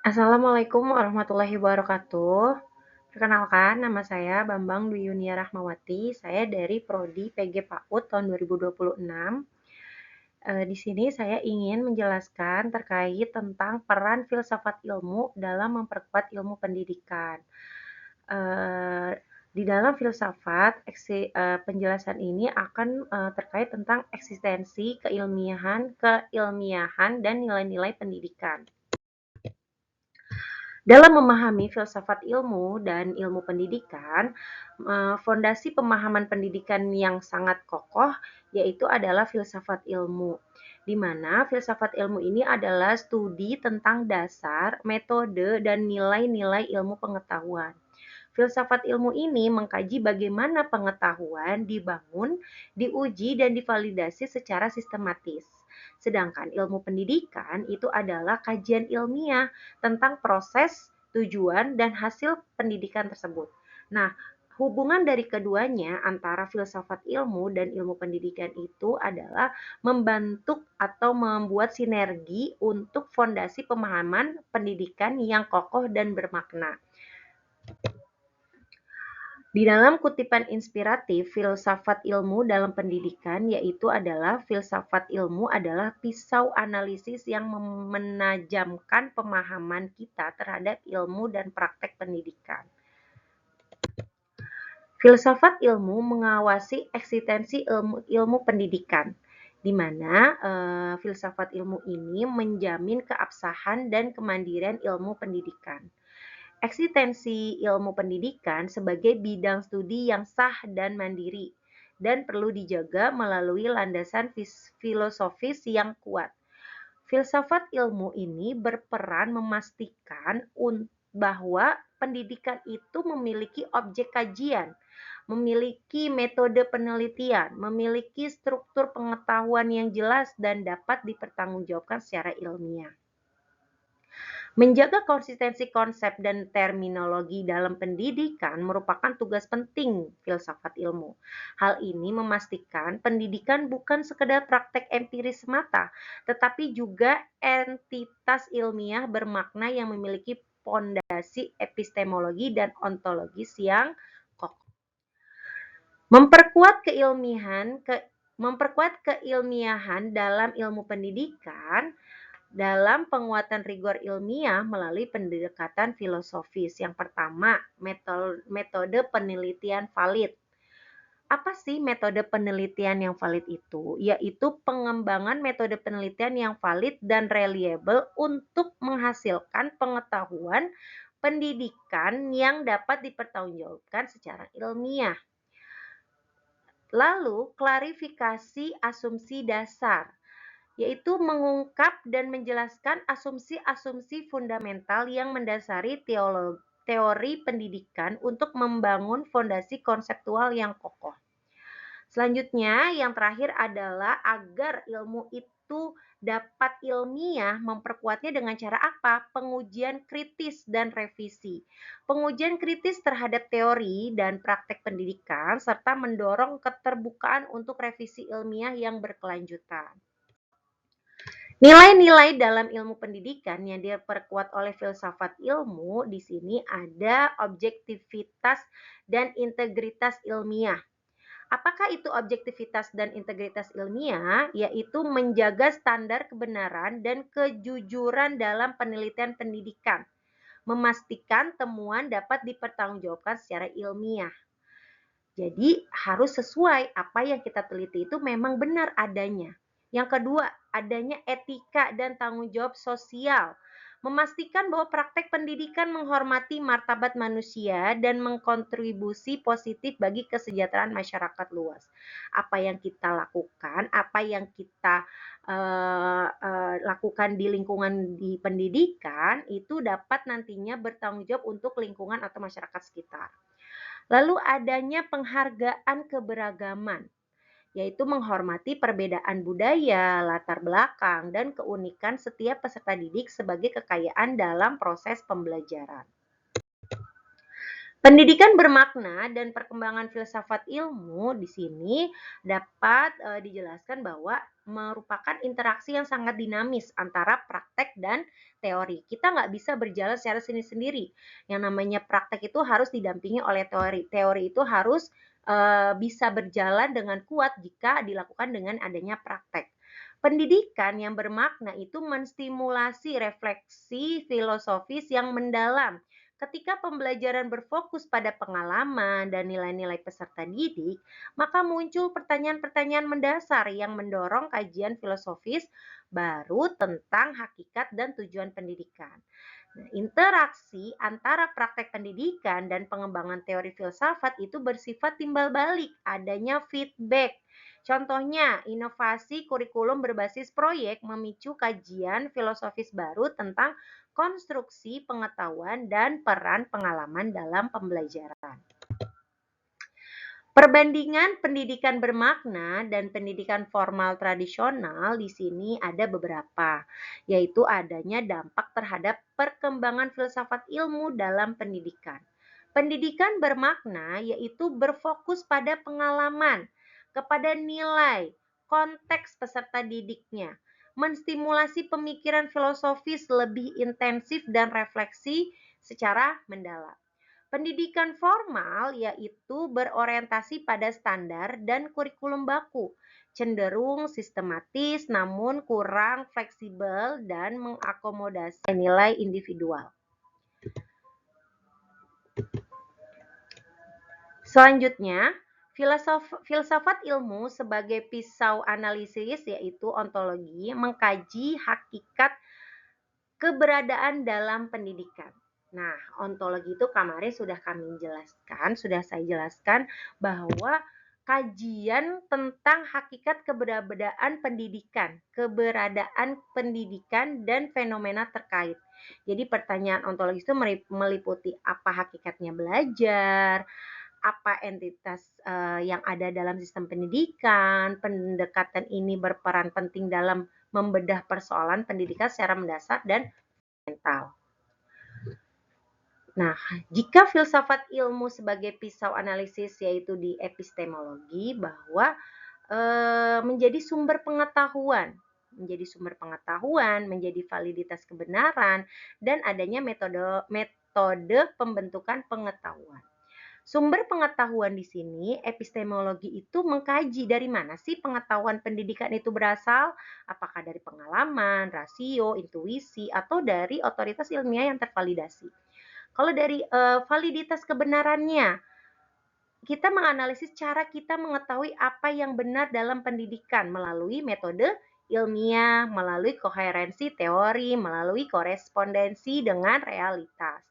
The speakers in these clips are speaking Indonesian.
Assalamualaikum warahmatullahi wabarakatuh. Perkenalkan, nama saya Bambang Dwi Yunia Rahmawati. Saya dari Prodi PG PAUD tahun 2026. Di sini saya ingin menjelaskan terkait tentang peran filsafat ilmu dalam memperkuat ilmu pendidikan. Eh, di dalam filsafat, penjelasan ini akan terkait tentang eksistensi keilmiahan, dan nilai-nilai pendidikan. Dalam memahami filsafat ilmu dan ilmu pendidikan, fondasi pemahaman pendidikan yang sangat kokoh yaitu adalah filsafat ilmu, di mana filsafat ilmu ini adalah studi tentang dasar, metode, dan nilai-nilai ilmu pengetahuan. Filsafat ilmu ini mengkaji bagaimana pengetahuan dibangun, diuji, dan divalidasi secara sistematis. Sedangkan ilmu pendidikan itu adalah kajian ilmiah tentang proses, tujuan, dan hasil pendidikan tersebut. Nah, hubungan dari keduanya antara filsafat ilmu dan ilmu pendidikan itu adalah membentuk atau membuat sinergi untuk fondasi pemahaman pendidikan yang kokoh dan bermakna. Di dalam kutipan inspiratif, filsafat ilmu dalam pendidikan yaitu adalah filsafat ilmu adalah pisau analisis yang menajamkan pemahaman kita terhadap ilmu dan praktek pendidikan. Filsafat ilmu mengawasi eksistensi ilmu pendidikan, di mana filsafat ilmu ini menjamin keabsahan dan kemandirian ilmu pendidikan. Eksistensi ilmu pendidikan sebagai bidang studi yang sah dan mandiri dan perlu dijaga melalui landasan filosofis yang kuat. Filsafat ilmu ini berperan memastikan bahwa pendidikan itu memiliki objek kajian, memiliki metode penelitian, memiliki struktur pengetahuan yang jelas dan dapat dipertanggungjawabkan secara ilmiah. Menjaga konsistensi konsep dan terminologi dalam pendidikan merupakan tugas penting filsafat ilmu. Hal ini memastikan pendidikan bukan sekedar praktek empiris semata, tetapi juga entitas ilmiah bermakna yang memiliki fondasi epistemologi dan ontologis yang kokoh. Memperkuat keilmiahan dalam ilmu pendidikan dalam penguatan rigor ilmiah melalui pendekatan filosofis. Yang pertama, metode penelitian valid. Apa sih metode penelitian yang valid itu? Yaitu pengembangan metode penelitian yang valid dan reliable untuk menghasilkan pengetahuan pendidikan yang dapat dipertanggungjawabkan secara ilmiah. Lalu, klarifikasi asumsi dasar, yaitu mengungkap dan menjelaskan asumsi-asumsi fundamental yang mendasari teori pendidikan untuk membangun fondasi konseptual yang kokoh. Selanjutnya, yang terakhir adalah agar ilmu itu dapat ilmiah, memperkuatnya dengan cara apa? Pengujian kritis dan revisi. Pengujian kritis terhadap teori dan praktek pendidikan, serta mendorong keterbukaan untuk revisi ilmiah yang berkelanjutan. Nilai-nilai dalam ilmu pendidikan yang diperkuat oleh filsafat ilmu di sini ada objektivitas dan integritas ilmiah. Apakah itu objektivitas dan integritas ilmiah? Yaitu menjaga standar kebenaran dan kejujuran dalam penelitian pendidikan, memastikan temuan dapat dipertanggungjawabkan secara ilmiah. Jadi harus sesuai apa yang kita teliti itu memang benar adanya. Yang kedua, adanya etika dan tanggung jawab sosial. Memastikan bahwa praktek pendidikan menghormati martabat manusia dan mengkontribusi positif bagi kesejahteraan masyarakat luas. Apa yang kita lakukan, apa yang kita lakukan di lingkungan di pendidikan itu dapat nantinya bertanggung jawab untuk lingkungan atau masyarakat sekitar. Lalu adanya penghargaan keberagaman, yaitu menghormati perbedaan budaya, latar belakang, dan keunikan setiap peserta didik sebagai kekayaan dalam proses pembelajaran. Pendidikan bermakna dan perkembangan filsafat ilmu di sini dapat dijelaskan bahwa merupakan interaksi yang sangat dinamis antara praktek dan teori. Kita nggak bisa berjalan secara sendiri-sendiri. Yang namanya praktek itu harus didampingi oleh teori. Teori itu harus bisa berjalan dengan kuat jika dilakukan dengan adanya praktek. Pendidikan yang bermakna itu menstimulasi refleksi filosofis yang mendalam. Ketika pembelajaran berfokus pada pengalaman dan nilai-nilai peserta didik, maka muncul pertanyaan-pertanyaan mendasar yang mendorong kajian filosofis baru tentang hakikat dan tujuan pendidikan. Nah, interaksi antara praktek pendidikan dan pengembangan teori filsafat itu bersifat timbal balik, adanya feedback. Contohnya, inovasi kurikulum berbasis proyek memicu kajian filosofis baru tentang konstruksi pengetahuan dan peran pengalaman dalam pembelajaran. Perbandingan pendidikan bermakna dan pendidikan formal tradisional di sini ada beberapa, yaitu adanya dampak terhadap perkembangan filsafat ilmu dalam pendidikan. Pendidikan bermakna yaitu berfokus pada pengalaman, kepada nilai, konteks peserta didiknya, menstimulasi pemikiran filosofis lebih intensif dan refleksi secara mendalam. Pendidikan formal yaitu berorientasi pada standar dan kurikulum baku, cenderung sistematis namun kurang fleksibel dan mengakomodasi nilai individual. Selanjutnya, filsafat ilmu sebagai pisau analisis yaitu ontologi mengkaji hakikat keberadaan dalam pendidikan. Nah, ontologi itu kemarin sudah saya jelaskan bahwa kajian tentang hakikat keberadaan pendidikan dan fenomena terkait. Jadi pertanyaan ontologi itu meliputi apa hakikatnya belajar, apa entitas yang ada dalam sistem pendidikan. Pendekatan ini berperan penting dalam membedah persoalan pendidikan secara mendasar dan mental. Nah, jika filsafat ilmu sebagai pisau analisis yaitu di epistemologi bahwa menjadi sumber pengetahuan, menjadi validitas kebenaran dan adanya metode pembentukan pengetahuan. Sumber pengetahuan di sini, epistemologi itu mengkaji dari mana sih pengetahuan pendidikan itu berasal, apakah dari pengalaman, rasio, intuisi, atau dari otoritas ilmiah yang tervalidasi. Kalau dari validitas kebenarannya, kita menganalisis cara kita mengetahui apa yang benar dalam pendidikan melalui metode ilmiah, melalui koherensi teori, melalui korespondensi dengan realitas.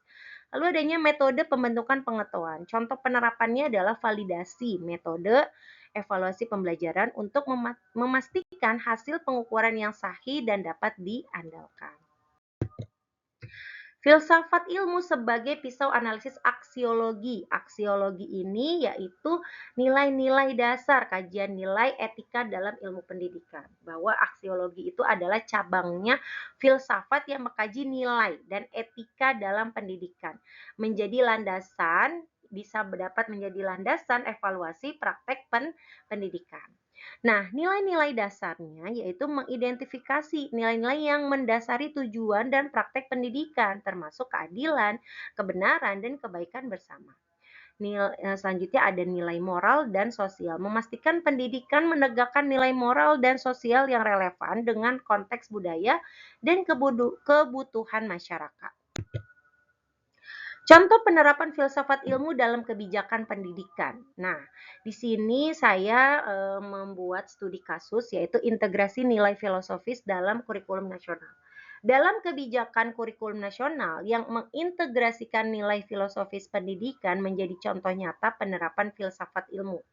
Lalu adanya metode pembentukan pengetahuan. Contoh penerapannya adalah validasi, metode evaluasi pembelajaran untuk memastikan hasil pengukuran yang sahih dan dapat diandalkan. Filsafat ilmu sebagai pisau analisis aksiologi. Aksiologi ini yaitu nilai-nilai dasar kajian nilai etika dalam ilmu pendidikan. Bahwa aksiologi itu adalah cabangnya filsafat yang mengkaji nilai dan etika dalam pendidikan. Bisa dapat menjadi landasan evaluasi praktek pendidikan. Nah, nilai-nilai dasarnya yaitu mengidentifikasi nilai-nilai yang mendasari tujuan dan praktek pendidikan, termasuk keadilan, kebenaran, dan kebaikan bersama. Selanjutnya ada nilai moral dan sosial. Memastikan pendidikan menegakkan nilai moral dan sosial yang relevan dengan konteks budaya dan kebutuhan masyarakat. Contoh penerapan filsafat ilmu dalam kebijakan pendidikan. Nah, di sini saya membuat studi kasus yaitu integrasi nilai filosofis dalam kurikulum nasional. Dalam kebijakan kurikulum nasional yang mengintegrasikan nilai filosofis pendidikan menjadi contoh nyata penerapan filsafat ilmu.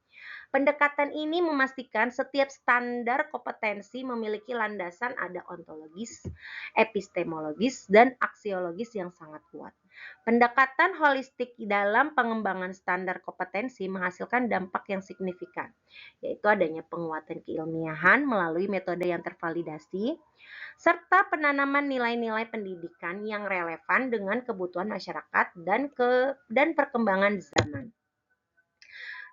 Pendekatan ini memastikan setiap standar kompetensi memiliki landasan ada ontologis, epistemologis, dan aksiologis yang sangat kuat. Pendekatan holistik dalam pengembangan standar kompetensi menghasilkan dampak yang signifikan, yaitu adanya penguatan keilmiahan melalui metode yang tervalidasi, serta penanaman nilai-nilai pendidikan yang relevan dengan kebutuhan masyarakat dan perkembangan zaman.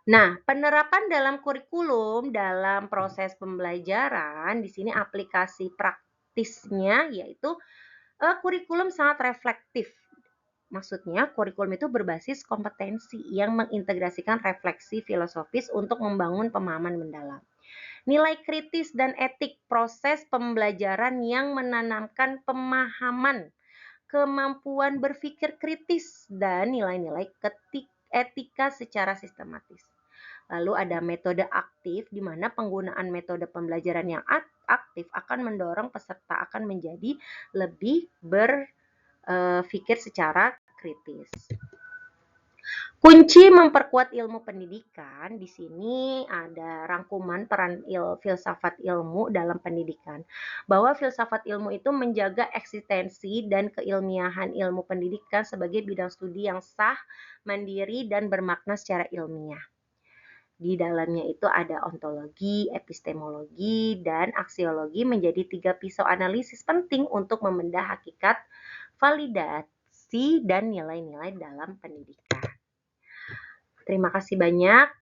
Nah, penerapan dalam kurikulum dalam proses pembelajaran di sini aplikasi praktisnya yaitu kurikulum sangat reflektif. Maksudnya, kurikulum itu berbasis kompetensi yang mengintegrasikan refleksi filosofis untuk membangun pemahaman mendalam. Nilai kritis dan etik proses pembelajaran yang menanamkan pemahaman, kemampuan berpikir kritis, dan nilai-nilai etika secara sistematis. Lalu ada metode aktif, di mana penggunaan metode pembelajaran yang aktif akan mendorong peserta akan menjadi lebih berpikir secara kritis. Kunci memperkuat ilmu pendidikan, di sini ada rangkuman peran filsafat ilmu dalam pendidikan. Bahwa filsafat ilmu itu menjaga eksistensi dan keilmiahan ilmu pendidikan sebagai bidang studi yang sah, mandiri, dan bermakna secara ilmiah. Di dalamnya itu ada ontologi, epistemologi, dan aksiologi menjadi 3 pisau analisis penting untuk membedah hakikat, validasi, dan nilai-nilai dalam pendidikan. Terima kasih banyak.